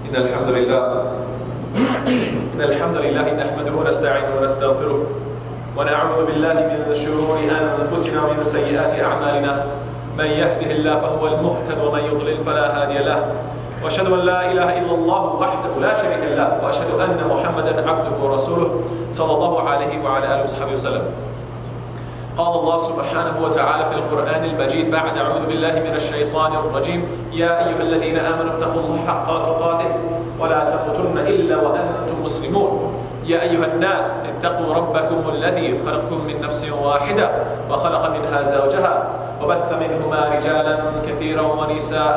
إن الحمد لله نحمده ونستعينه ونستغفره ونعوذ بالله من شرور أنفسنا ومن سيئات أعمالنا من يهده الله فهو المهتد ومن يضلل فلا هادي له وأشهد أن لا إله إلا الله وحده لا شريك له وأشهد أن محمدا عبده ورسوله صلى الله عليه وعلى آله وصحبه وسلم. قال الله سبحانه وتعالى في القرآن المجيد بعد أعوذ بالله من الشيطان الرجيم يا أيها الذين آمنوا اتقوا الله حق تقاته ولا تموتن إلا وأنتم مسلمون. يا أيها الناس اتقوا ربكم الذي خلقكم من نفس واحدة وخلق منها زوجها وبث منهما رجالا كثيرا ونساء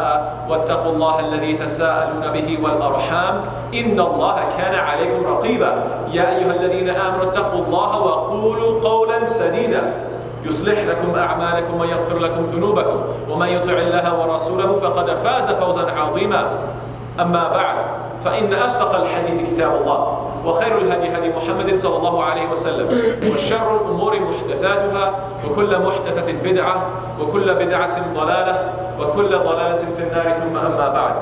واتقوا الله الذي تساءلون به والأرحام إن الله كان عليكم رقيبا. يا أيها الذين آمنوا اتقوا الله وقولوا قولا سديدا يصلح لكم أعمالكم ويغفر لكم ذنوبكم ومن يطع الله ورسوله فقد فاز فوزا عظيما. أما بعد فإن أصدق الحديث كتاب الله وخير الهدي هدي محمد صلى الله عليه وسلم وشر الأمور محدثاتها وكل محدثة بدعة وكل بدعة ضلالة وكل ضلالة في النار ثم أما بعد.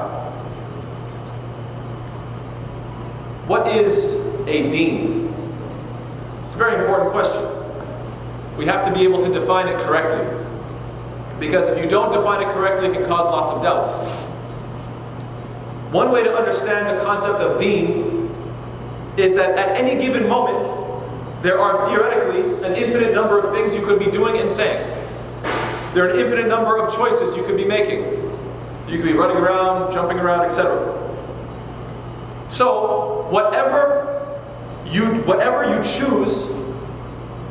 What is a deen? It's a very important question. We have to be able to define it correctly, because if you don't define it correctly, it can cause lots of doubts. One way to understand the concept of deen is that at any given moment, there are theoretically an infinite number of things you could be doing and saying. There are an infinite number of choices you could be making. You could be running around, jumping around, etc. So, whatever you choose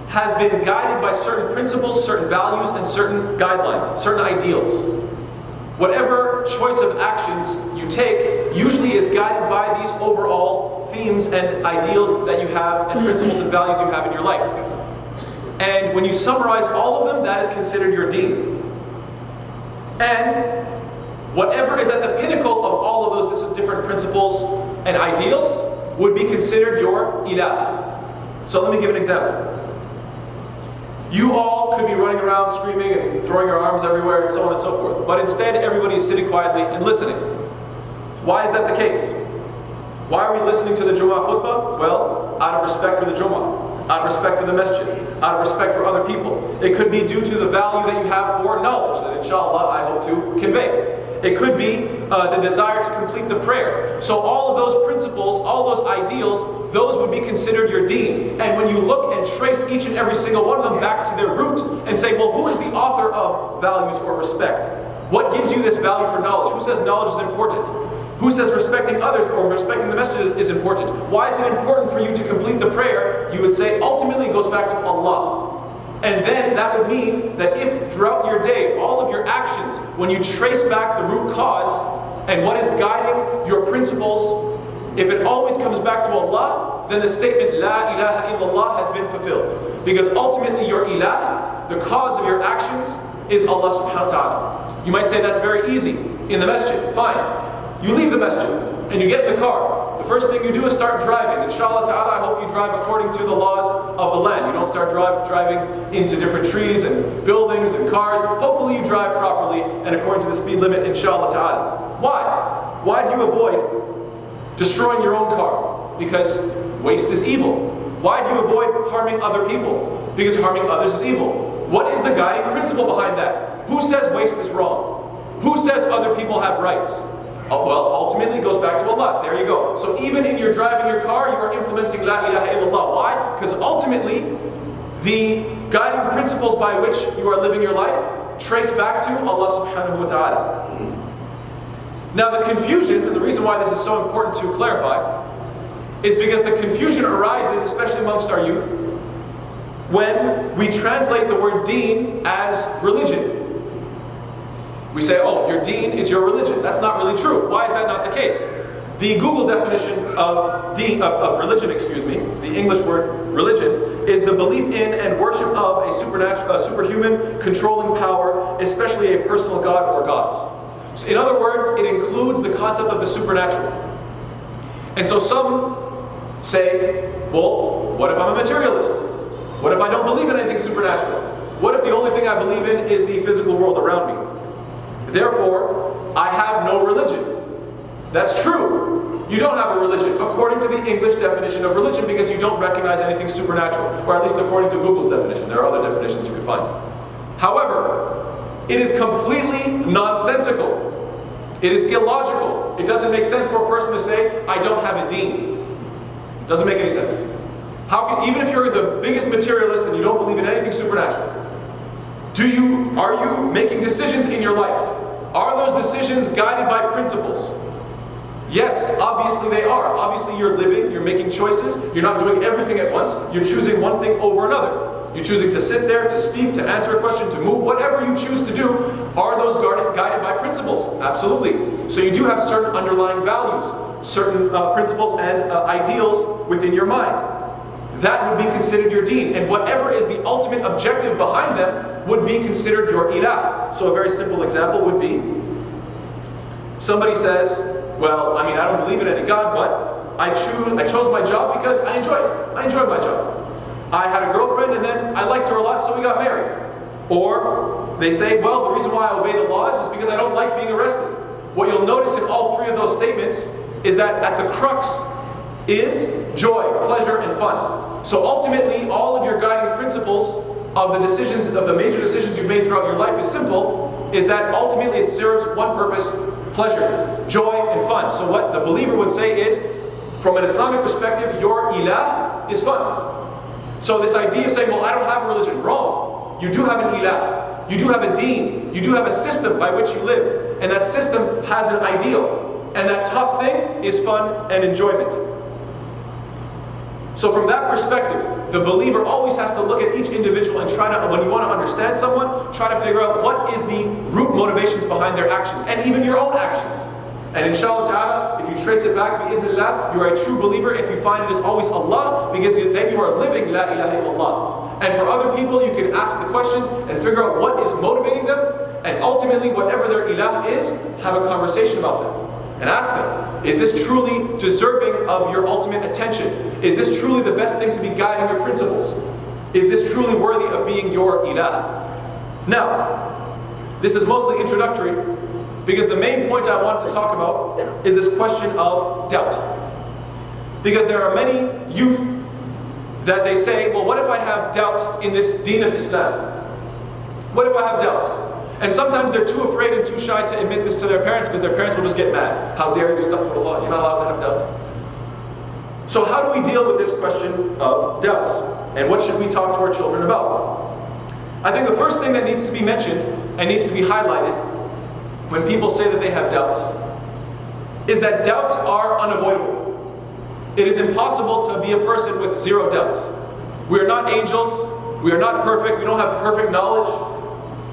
has been guided by certain principles, certain values, and certain guidelines, certain ideals. Whatever choice of actions you take usually is guided by these overall themes and ideals that you have and principles and values you have in your life. And when you summarize all of them, that is considered your deen. And whatever is at the pinnacle of all of those different principles and ideals would be considered your ilah. So let me give an example. You all could be running around screaming and throwing your arms everywhere and so on and so forth. But instead, everybody is sitting quietly and listening. Why is that the case? Why are we listening to the Jummah khutbah? Well, out of respect for the Jummah, out of respect for the masjid, out of respect for other people. It could be due to the value that you have for knowledge that inshallah I hope to convey. It could be the desire to complete the prayer. So all of those principles, all those ideals, those would be considered your deen. And when you look and trace each and every single one of them back to their root and say, well, who is the author of values or respect? What gives you this value for knowledge? Who says knowledge is important? Who says respecting others or respecting the message is important? Why is it important for you to complete the prayer? You would say ultimately it goes back to Allah. And then that would mean that if throughout your day, all of your actions, when you trace back the root cause and what is guiding your principles, if it always comes back to Allah, then the statement La ilaha illallah has been fulfilled. Because ultimately your ilah, the cause of your actions, is Allah subhanahu wa ta'ala. You might say that's very easy in the masjid. Fine. You leave the masjid and you get in the car. The first thing you do is start driving. Inshallah ta'ala, I hope you drive according to the laws of the land. You don't start driving into different trees and buildings and cars. Hopefully you drive properly and according to the speed limit, inshallah ta'ala. Why? Why do you avoid destroying your own car? Because waste is evil. Why do you avoid harming other people? Because harming others is evil. What is the guiding principle behind that? Who says waste is wrong? Who says other people have rights? Well, ultimately it goes back to Allah. There you go. So even in your driving your car, you are implementing La ilaha illallah. Why? Because ultimately, the guiding principles by which you are living your life trace back to Allah subhanahu wa ta'ala. Now the confusion, and the reason why this is so important to clarify, is because the confusion arises, especially amongst our youth, when we translate the word deen as religion. We say, oh, your deen is your religion. That's not really true. Why is that not the case? The Google definition of religion, the English word religion, is the belief in and worship of a superhuman controlling power, especially a personal god or gods. So in other words, it includes the concept of the supernatural. And so some say, well, what if I'm a materialist? What if I don't believe in anything supernatural? What if the only thing I believe in is the physical world around me? Therefore, I have no religion. That's true. true. You don't have a religion according to the English definition of religion because you don't recognize anything supernatural, or at least according to Google's definition. There are other definitions you can find. However, it is completely nonsensical. It is illogical. It doesn't make sense for a person to say, I don't have a deen. It doesn't make any sense. How can, even if you're the biggest materialist and you don't believe in anything supernatural, are you making decisions in your life? Are those decisions guided by principles? Yes, obviously they are. Obviously you're living, you're making choices, you're not doing everything at once, you're choosing one thing over another. You're choosing to sit there, to speak, to answer a question, to move, whatever you choose to do, are those guided by principles? Absolutely. So you do have certain underlying values, certain principles and ideals within your mind. That would be considered your deen, and whatever is the ultimate objective behind them would be considered your ilah. So a very simple example would be, somebody says, well, I don't believe in any God, but I chose my job because I enjoy it. I enjoy my job. I had a girlfriend and then I liked her a lot, so we got married. Or they say, well, the reason why I obey the laws is because I don't like being arrested. What you'll notice in all three of those statements is that at the crux is joy, pleasure, and fun. So ultimately, all of your guiding principles of the major decisions you've made throughout your life is simple, is that ultimately it serves one purpose: pleasure, joy, and fun. So what the believer would say is, from an Islamic perspective, your ilah is fun. So this idea of saying, well, I don't have a religion, wrong. You do have an ilah. You do have a deen. You do have a system by which you live. And that system has an ideal. And that top thing is fun and enjoyment. So from that perspective, the believer always has to look at each individual and try to, when you want to understand someone, try to figure out what is the root motivations behind their actions, and even your own actions. And inshallah ta'ala, if you trace it back, bi'idhnillah, you are a true believer if you find it is always Allah, because then you are living la ilaha illallah. And for other people, you can ask the questions and figure out what is motivating them, and ultimately, whatever their ilah is, have a conversation about them. And ask them, is this truly deserving of your ultimate attention? Is this truly the best thing to be guiding your principles? Is this truly worthy of being your ilah? Now, this is mostly introductory, because the main point I want to talk about is this question of doubt. Because there are many youth that they say, well, what if I have doubt in this deen of Islam? What if I have doubts? And sometimes they're too afraid and too shy to admit this to their parents, because their parents will just get mad. How dare you, astaghfirullah, you're not allowed to have doubts. So how do we deal with this question of doubts? And what should we talk to our children about? I think the first thing that needs to be mentioned and needs to be highlighted when people say that they have doubts is that doubts are unavoidable. It is impossible to be a person with zero doubts. We are not angels, we are not perfect, we don't have perfect knowledge.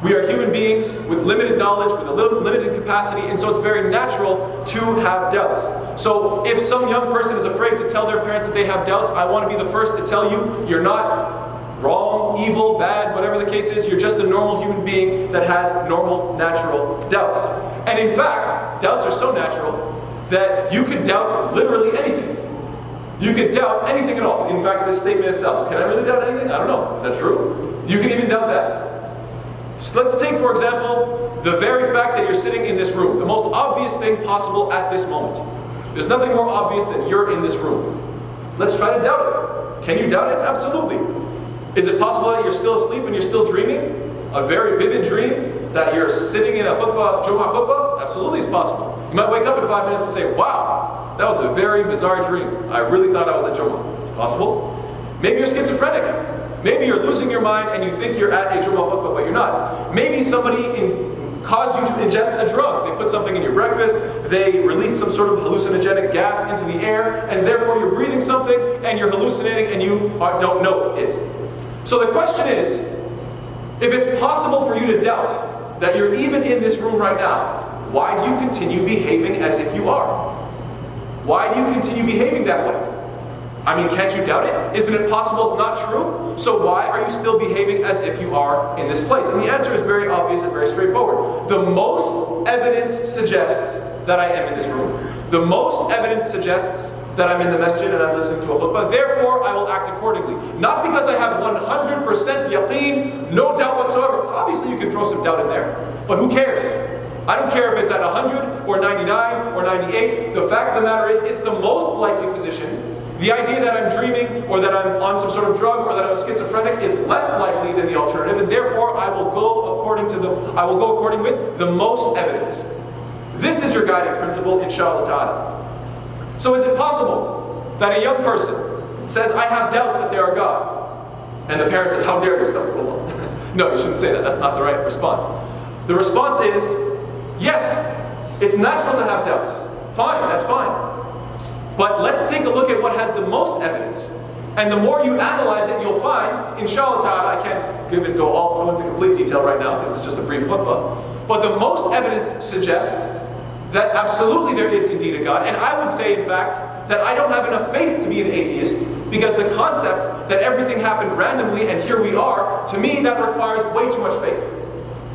We are human beings with limited knowledge, with a limited capacity, and so it's very natural to have doubts. So if some young person is afraid to tell their parents that they have doubts, I want to be the first to tell you, you're not wrong, evil, bad, whatever the case is, you're just a normal human being that has normal, natural doubts. And in fact, doubts are so natural that you could doubt literally anything. You could doubt anything at all. In fact, this statement itself, can I really doubt anything? I don't know. Is that true? You can even doubt that. So let's take, for example, the very fact that you're sitting in this room, the most obvious thing possible at this moment. There's nothing more obvious than you're in this room. Let's try to doubt it. Can you doubt it? Absolutely. Is it possible that you're still asleep and you're still dreaming? A very vivid dream that you're sitting in a khutbah, Jummah khutbah? Absolutely it's possible. You might wake up in 5 minutes and say, wow, that was a very bizarre dream. I really thought I was at Jummah. It's possible. Maybe you're schizophrenic. Maybe you're losing your mind and you think you're at a Jummah khutbah, but you're not. Maybe somebody caused you to ingest a drug. They put something in your breakfast, they release some sort of hallucinogenic gas into the air, and therefore you're breathing something and you're hallucinating and you don't know it. So the question is, if it's possible for you to doubt that you're even in this room right now, why do you continue behaving as if you are? Why do you continue behaving that way? I mean, can't you doubt it? Isn't it possible it's not true? So why are you still behaving as if you are in this place? And the answer is very obvious and very straightforward. The most evidence suggests that I am in this room. The most evidence suggests that I'm in the masjid and I'm listening to a khutbah. Therefore, I will act accordingly. Not because I have 100% yaqeen, no doubt whatsoever. Obviously, you can throw some doubt in there. But who cares? I don't care if it's at 100 or 99 or 98. The fact of the matter is, it's the most likely position. The idea that I'm dreaming or that I'm on some sort of drug or that I'm schizophrenic is less likely than the alternative, and therefore I will go according with the most evidence. This is your guiding principle, inshallah ta'ala. So is it possible that a young person says, I have doubts that there are God, and the parent says, how dare you, astaghfirullah? No, you shouldn't say that. That's not the right response. The response is, yes, it's natural to have doubts. Fine, that's fine. But let's take a look at what has the most evidence. And the more you analyze it, you'll find, inshallah ta'ala, I can't go into complete detail right now because it's just a brief khutbah. But the most evidence suggests that absolutely there is indeed a God. And I would say, in fact, that I don't have enough faith to be an atheist, because the concept that everything happened randomly and here we are, to me that requires way too much faith.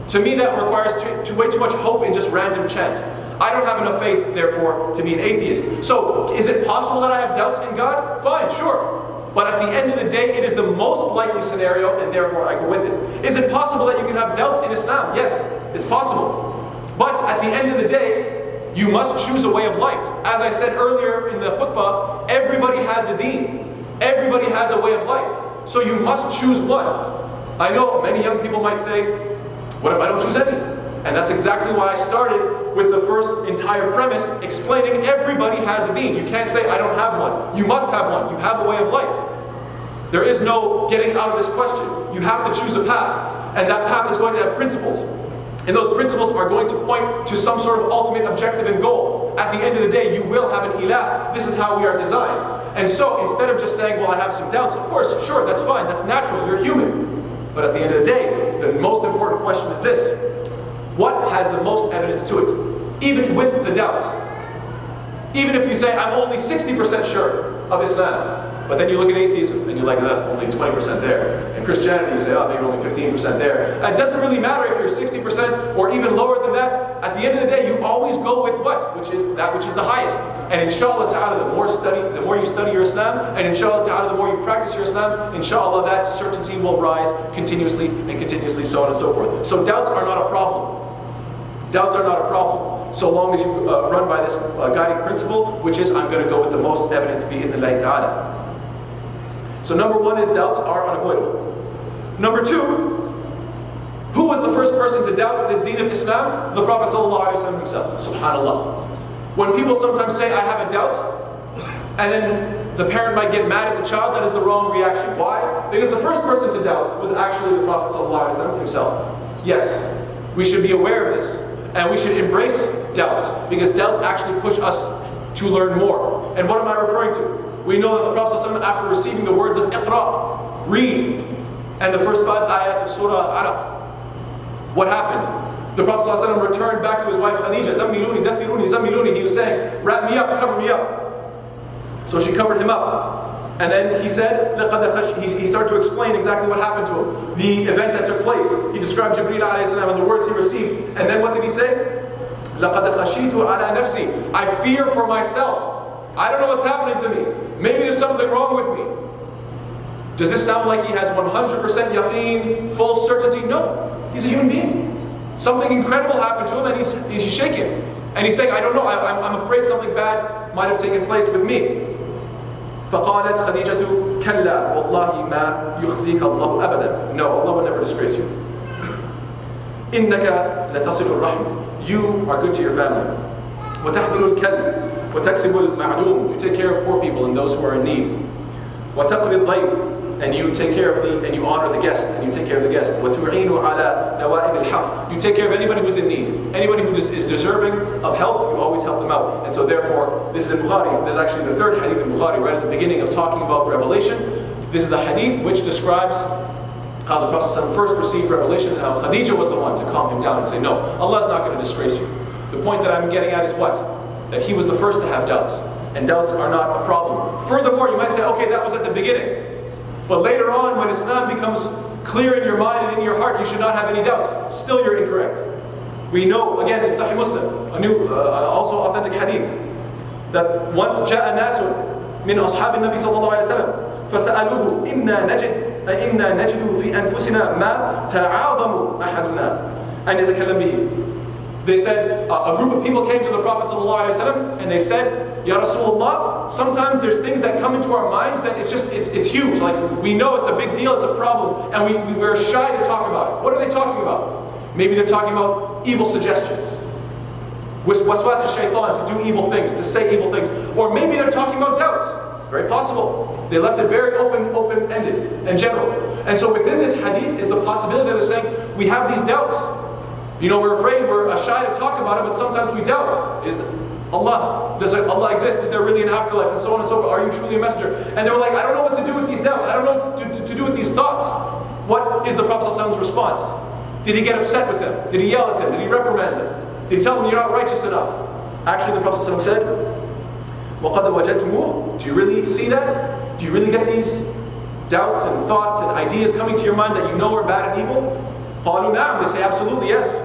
To me that requires way too much hope in just random chance. I don't have enough faith, therefore, to be an atheist. So, is it possible that I have doubts in God? Fine, sure. But at the end of the day, it is the most likely scenario, and therefore I go with it. Is it possible that you can have doubts in Islam? Yes, it's possible. But at the end of the day, you must choose a way of life. As I said earlier in the khutbah, everybody has a deen. Everybody has a way of life. So you must choose one. I know many young people might say, what if I don't choose any? And that's exactly why I started with the first entire premise, explaining everybody has a deen. You can't say, I don't have one. You must have one. You have a way of life. There is no getting out of this question. You have to choose a path. And that path is going to have principles. And those principles are going to point to some sort of ultimate objective and goal. At the end of the day, you will have an ilah. This is how we are designed. And so, instead of just saying, well, I have some doubts, of course, sure, that's fine, that's natural, you're human. But at the end of the day, the most important question is this. What has the most evidence to it? Even with the doubts. Even if you say, I'm only 60% sure of Islam, but then you look at atheism and you're like, only 20% there. And Christianity, you say, oh, maybe only 15% there. It doesn't really matter if you're 60% or even lower than that. At the end of the day, you always go with what? Which is that which is the highest. And inshallah ta'ala, the more you study your Islam, and inshallah ta'ala, the more you practice your Islam, inshallah, that certainty will rise continuously and continuously, so on and so forth. So doubts are not a problem. Doubts are not a problem, so long as you run by this guiding principle, which is, I'm going to go with the most evidence, bi'idhnillahi ta'ala. So number one is doubts are unavoidable. Number two, who was the first person to doubt this deen of Islam? The Prophet ﷺ himself, subhanallah. When people sometimes say, I have a doubt, and then the parent might get mad at the child, that is the wrong reaction. Why? Because the first person to doubt was actually the Prophet ﷺ himself. Yes, we should be aware of this. And we should embrace doubts, because doubts actually push us to learn more. And what am I referring to? We know that the Prophet ﷺ, after receiving the words of Iqra, read, and the first 5 ayat of Surah Alaq, what happened? The Prophet ﷺ returned back to his wife Khadija, Zammiluni, Dathiruni, Zammiluni. He was saying, wrap me up, cover me up. So she covered him up. And then he said, he started to explain exactly what happened to him, the event that took place. He described Jibreel alayhi salam and the words he received. And then what did he say? لَقَدْ خَشِيتُ عَلَى نَفْسِي. I fear for myself. I don't know what's happening to me. Maybe there's something wrong with me. Does this sound like he has 100% yaqeen, full certainty? No. He's a human being. Something incredible happened to him and he's shaken. And he's saying, I don't know, I'm afraid something bad might have taken place with me. فقالت خديجة كلا والله ما يخزيك الله أبدا. No, Allah will never disgrace you. إنك لتصل الرحم. You are good to your family. وتحمل الكل وتكسب المعدوم. You take care of poor people and those who are in need. وتقري الضيف. And you take care of and you honor the guest, and you take care of the guest. وتعين على نوائب الحق. You take care of anybody who's in need. Anybody who is deserving of help, you always help them out. And so therefore, this is in Bukhari. This is actually the third hadith in Bukhari, right at the beginning of talking about revelation. This is the hadith which describes how the Prophet ﷺ first received revelation and how Khadija was the one to calm him down and say, no, Allah is not going to disgrace you. The point that I'm getting at is what? That he was the first to have doubts. And doubts are not a problem. Furthermore, you might say, okay, that was at the beginning. But later on, when Islam becomes clear in your mind and in your heart, you should not have any doubts. Still, you're incorrect. We know, again, in Sahih Muslim, a new, also authentic hadith, that once جاء ناس من أصحاب النبي صلى الله عليه وسلم فسألوه إنا نجد في أنفسنا ما تعاظم أحدنا أن يتكلم به. They said, a group of people came to the Prophet ﷺ and they said, Ya Rasulullah, sometimes there's things that come into our minds that it's huge. Like, we know it's a big deal, it's a problem, and we're shy to talk about it. What are they talking about? Maybe they're talking about evil suggestions. Waswas al-shaytan, to do evil things, to say evil things. Or maybe they're talking about doubts. It's very possible. They left it very open-ended and general. And so within this hadith is the possibility that they're saying, we have these doubts. You know, we're afraid, we're shy to talk about it, but sometimes we doubt. Does Allah exist? Is there really an afterlife? And so on and so forth. Are you truly a messenger? And they were like, I don't know what to do with these doubts. I don't know what to do with these thoughts. What is the Prophet ﷺ's response? Did he get upset with them? Did he yell at them? Did he reprimand them? Did he tell them you're not righteous enough? Actually, the Prophet ﷺ said, وَقَدْ وَجَدْتُمُوهُ. Do you really see that? Do you really get these doubts and thoughts and ideas coming to your mind that you know are bad and evil? قَالُوا نَعَمْ. They say, absolutely, yes.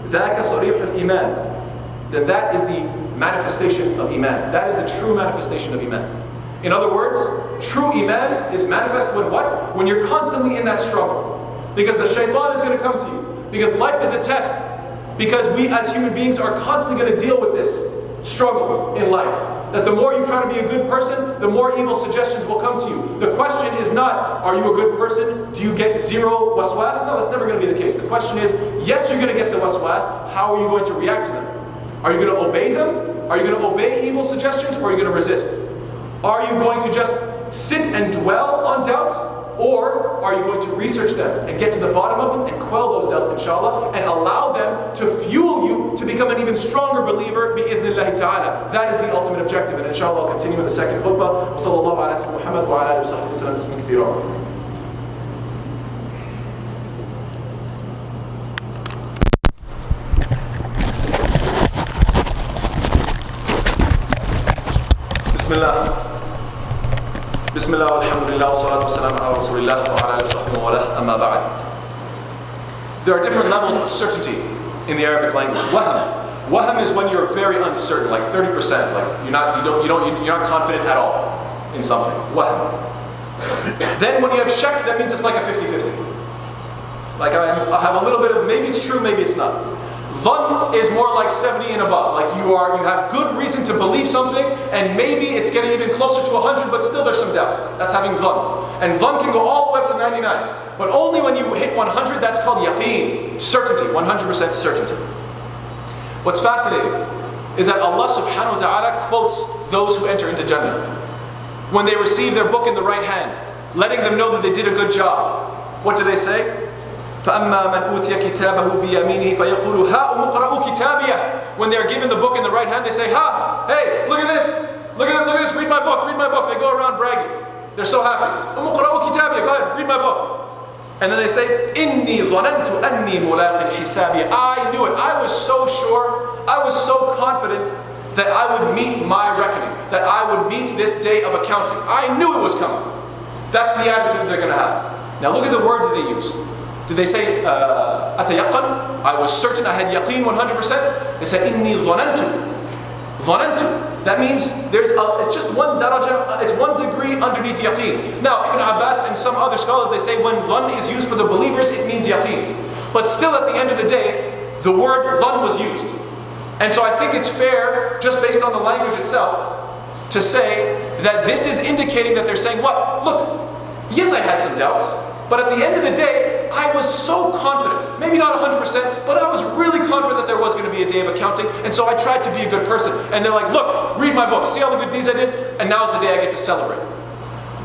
ذَاكَ صَرِيحُ الْإِيمَانِ. Then that is the manifestation of Iman. That is the true manifestation of Iman. In other words, true Iman is manifest when what? When you're constantly in that struggle. Because the shaitan is going to come to you. Because life is a test. Because we as human beings are constantly going to deal with this struggle in life. That the more you try to be a good person, the more evil suggestions will come to you. The question is not, are you a good person? Do you get zero waswas? No, that's never going to be the case. The question is, yes, you're going to get the waswas. How are you going to react to them? Are you going to obey them? Are you going to obey evil suggestions? Or are you going to resist? Are you going to just sit and dwell on doubts? Or are you going to research them and get to the bottom of them and quell those doubts, inshallah, and allow them to fuel you to become an even stronger believer, bi-idhnillahi ta'ala. That is the ultimate objective. And inshallah, I'll continue in the second khutbah. Wa sallallahu ala sayyidina Muhammad wa ala alihi wa sahbihi wa sallam kathira. Bismillah. Bismillah, alhamdulillah, wa salatu wa salam ala rasulillah wa ala alihi wa sahbihi wa ala amma ba'd. There are different levels of certainty in the Arabic language. Waham. Waham is when you're very uncertain, like 30%, like you're not confident at all in something. Waham. Then when you have shak, that means it's like a 50-50. Like I have a little bit of maybe it's true, maybe it's not. Dhann is more like 70 and above. Like you have good reason to believe something, and maybe it's getting even closer to 100, but still there's some doubt. That's having dhann. And dhann can go all the way up to 99. But only when you hit 100, that's called yaqeen, certainty, 100% certainty. What's fascinating is that Allah subhanahu wa ta'ala quotes those who enter into Jannah. When they receive their book in the right hand, letting them know that they did a good job. What do they say? فَأَمَّا مَنْ أُوتِيَ كِتَابَهُ بِيَمِينِهِ فَيَقُولُ هَا أُمُقْرَأُ كِتَابِيَهْ. When they are given the book in the right hand, they say, ha, hey, look at this, look at this, read my book, read my book. They go around bragging. They're so happy. أُمُقْرَأُ كِتَابِيَهْ, go ahead, read my book. And then they say, إِنِّي ظَنَنْتُ أَنِّي مُلَاقٍ حِسَابِيَ. I knew it, I was so sure, I was so confident that I would meet my reckoning, that I would meet this day of accounting. I knew it was coming. That's the attitude they're going to have. Now look at the word that they use. Did they say, أَتَيَقَّنْ? I was certain, I had yaqeen 100%. They said, إِنِّي ظَنَنْتُ. ظَنَنْتُ. That means it's just one daraja, it's 1 degree underneath yaqeen. Now, Ibn Abbas and some other scholars, they say when dhann is used for the believers, it means yaqeen. But still at the end of the day, the word dhann was used. And so I think it's fair, just based on the language itself, to say that this is indicating that they're saying, what? Look, yes, I had some doubts. But at the end of the day, I was so confident, maybe not 100%, but I was really confident that there was going to be a day of accounting, and so I tried to be a good person. And they're like, look, read my book, see all the good deeds I did, and now's the day I get to celebrate.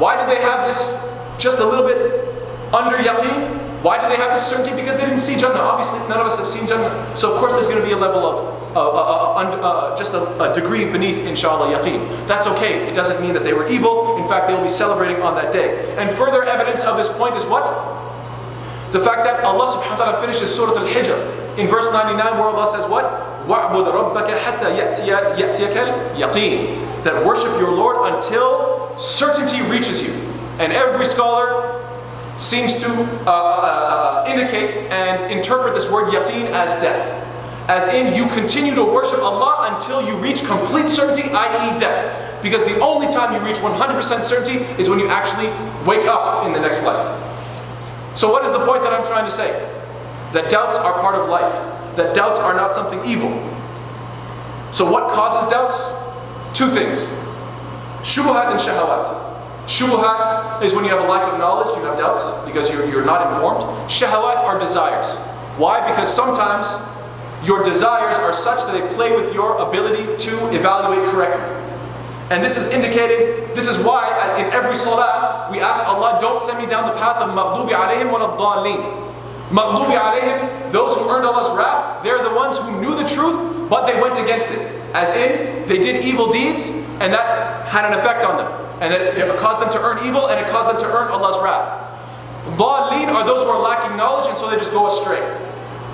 Why did they have this just a little bit under yaqeen? Why did they have this certainty? Because they didn't see Jannah. Obviously, none of us have seen Jannah. So of course there's going to be a level of just a degree beneath, inshallah, yaqeen. That's okay. It doesn't mean that they were evil. In fact, they will be celebrating on that day. And further evidence of this point is what? The fact that Allah subhanahu wa ta'ala finishes Surah Al-Hijr in verse 99, where Allah says what? وَعْبُدْ رَبَّكَ حَتَّى يَأْتِيَكَ الْيَقِينَ. That worship your Lord until certainty reaches you. And every scholar seems to indicate and interpret this word yaqeen as death. As in, you continue to worship Allah until you reach complete certainty, i.e. death. Because the only time you reach 100% certainty is when you actually wake up in the next life. So what is the point that I'm trying to say? That doubts are part of life. that doubts are not something evil. So what causes doubts? Two things. Shubuhat and shahawat. Shubuhat is when you have a lack of knowledge, you have doubts because you're not informed. Shahawat are desires. Why? Because sometimes your desires are such that they play with your ability to evaluate correctly. And this is indicated, this is why in every salah we ask Allah, don't send me down the path of maghdubi alayhim wa ad-dallin. Maghdubi alayhim, those who earned Allah's wrath, they're the ones who knew the truth, but they went against it. As in, they did evil deeds, and that had an effect on them. And that it caused them to earn evil, and it caused them to earn Allah's wrath. Dallin are those who are lacking knowledge, and so they just go astray.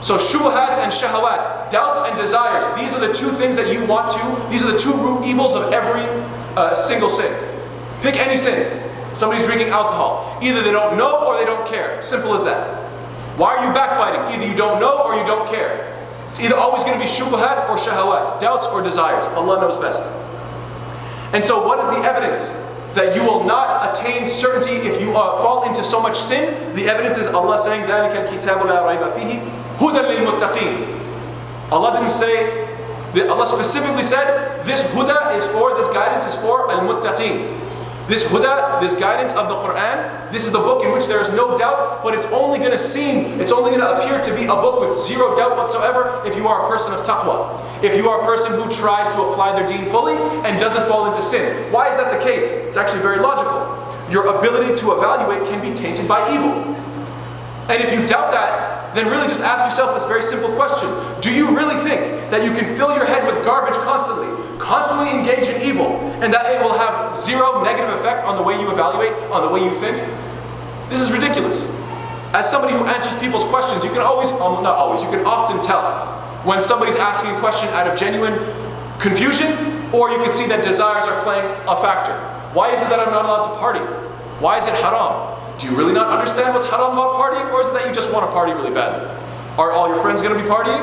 So shubuhat and shahawat, doubts and desires, these are the two things that you want to, these are the two root evils of every single sin. Pick any sin. Somebody's drinking alcohol. Either they don't know or they don't care. Simple as that. Why are you backbiting? Either you don't know or you don't care. It's either always going to be shubuhat or shahawat, doubts or desires. Allah knows best. And so what is the evidence that you will not attain certainty if you fall into so much sin? The evidence is Allah saying, ذَلِكَ الْكِتَابُ لَا رَيْبَ فِيهِ هُدًى لِلْمُتَّقِينَ. Allah didn't say, Allah specifically said, this huda is for, this guidance is for al-muttaqeen. This huda, this guidance of the Quran, this is the book in which there is no doubt, but it's only going to appear to be a book with zero doubt whatsoever if you are a person of taqwa. If you are a person who tries to apply their deen fully and doesn't fall into sin. Why is that the case? It's actually very logical. Your ability to evaluate can be tainted by evil. And if you doubt that, then really just ask yourself this very simple question. Do you really think that you can fill your head with garbage constantly engage in evil, and that it will have zero negative effect on the way you evaluate, on the way you think? This is ridiculous. As somebody who answers people's questions, you can always, not always, you can often tell when somebody's asking a question out of genuine confusion, or you can see that desires are playing a factor. Why is it that I'm not allowed to party? Why is it haram? Do you really not understand what's haram about partying, or is it that you just want to party really badly? Are all your friends going to be partying?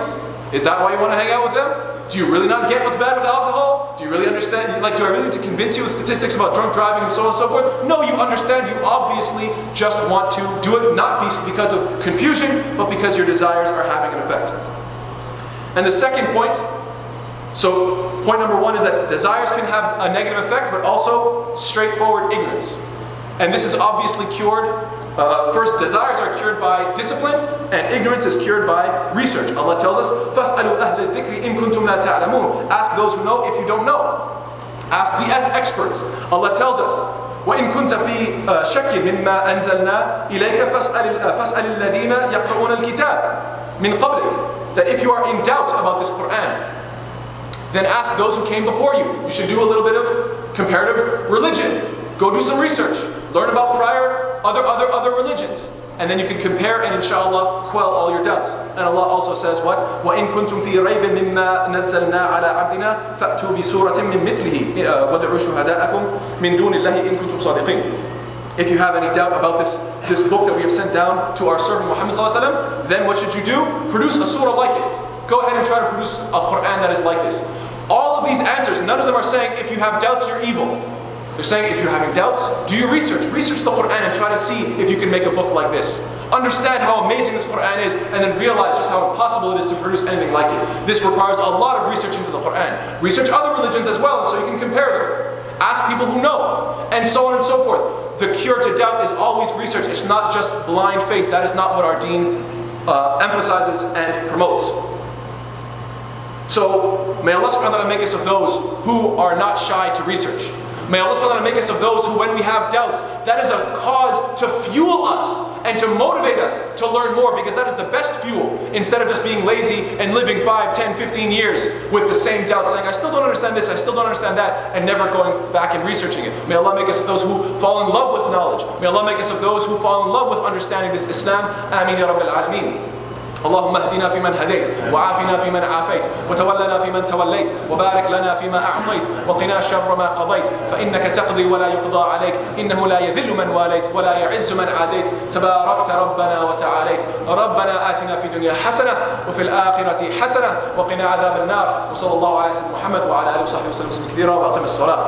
Is that why you want to hang out with them? Do you really not get what's bad with alcohol? Do you really understand? Like, do I really need to convince you with statistics about drunk driving and so on and so forth? No, you understand. You obviously just want to do it not because of confusion, but because your desires are having an effect. And the second point, so point number one is that desires can have a negative effect, but also straightforward ignorance. And this is obviously cured. First, desires are cured by discipline, and ignorance is cured by research. Allah tells us, فَاسْأَلُوا أَهْلَ الذِّكْرِ إِن كُنتُمْ لَا تَعْلَمُونَ. Ask those who know if you don't know. Ask the experts. Allah tells us, وَإِن كُنْتَ فِي شَكٍّ مِمَّا أَنزَلْنَا إِلَيْكَ فَاسْأَلِ الَّذِينَ يَقْرَؤُونَ الْكِتَابَ مِنْ قَبْلِكَ. That if you are in doubt about this Quran, then ask those who came before you. You should do a little bit of comparative religion. Go do some research. Learn about prior other religions. And then you can compare and inshallah quell all your doubts. And Allah also says what? وَإِن كُنْتُمْ فِي رَيْبٍ مِمَّا نَزَّلْنَا عَلَىٰ عَبْدِنَا فَأْتُوا بِسُورَةٍ مِّن مِثْلِهِ وَادْعُوا شُهَدَاءَكُم مِّن دُونِ اللَّهِ إِن كُنْتُمْ صَادِقِينَ. If you have any doubt about this book that we have sent down to our servant Muhammad ﷺ, then what should you do? Produce a surah like it. Go ahead and try to produce a Quran that is like this. All of these answers, none of them are saying if you have doubts, you're evil. They're saying if you're having doubts, do your research. Research the Quran and try to see if you can make a book like this. Understand how amazing this Quran is, and then realize just how impossible it is to produce anything like it. This requires a lot of research into the Quran. Research other religions as well, so you can compare them. Ask people who know, and so on and so forth. The cure to doubt is always research. It's not just blind faith. That is not what our deen emphasizes and promotes. So, may Allah subhanahu wa ta'ala make us of those who are not shy to research. May Allah subhanahu wa ta'ala make us of those who, when we have doubts, that is a cause to fuel us and to motivate us to learn more, because that is the best fuel, instead of just being lazy and living 5, 10, 15 years with the same doubt, saying, I still don't understand this, I still don't understand that, and never going back and researching it. May Allah make us of those who fall in love with knowledge. May Allah make us of those who fall in love with understanding this Islam. Ameen ya Rabbil Alameen. اللهم اهدنا فيمن هديت وعافنا فيمن عافيت وتولنا فيمن توليت وبارك لنا فيما أعطيت وقنا شر ما قضيت فإنك تقضي ولا يقضى عليك إنه لا يذل من واليت ولا يعز من عاديت تباركت ربنا وتعاليت ربنا آتنا في الدنيا حسنة وفي الآخرة حسنة وقنا عذاب النار وصلى الله على سيدنا محمد وعلى آله وصحبه وسلم كثيرا وأقم الصلاة.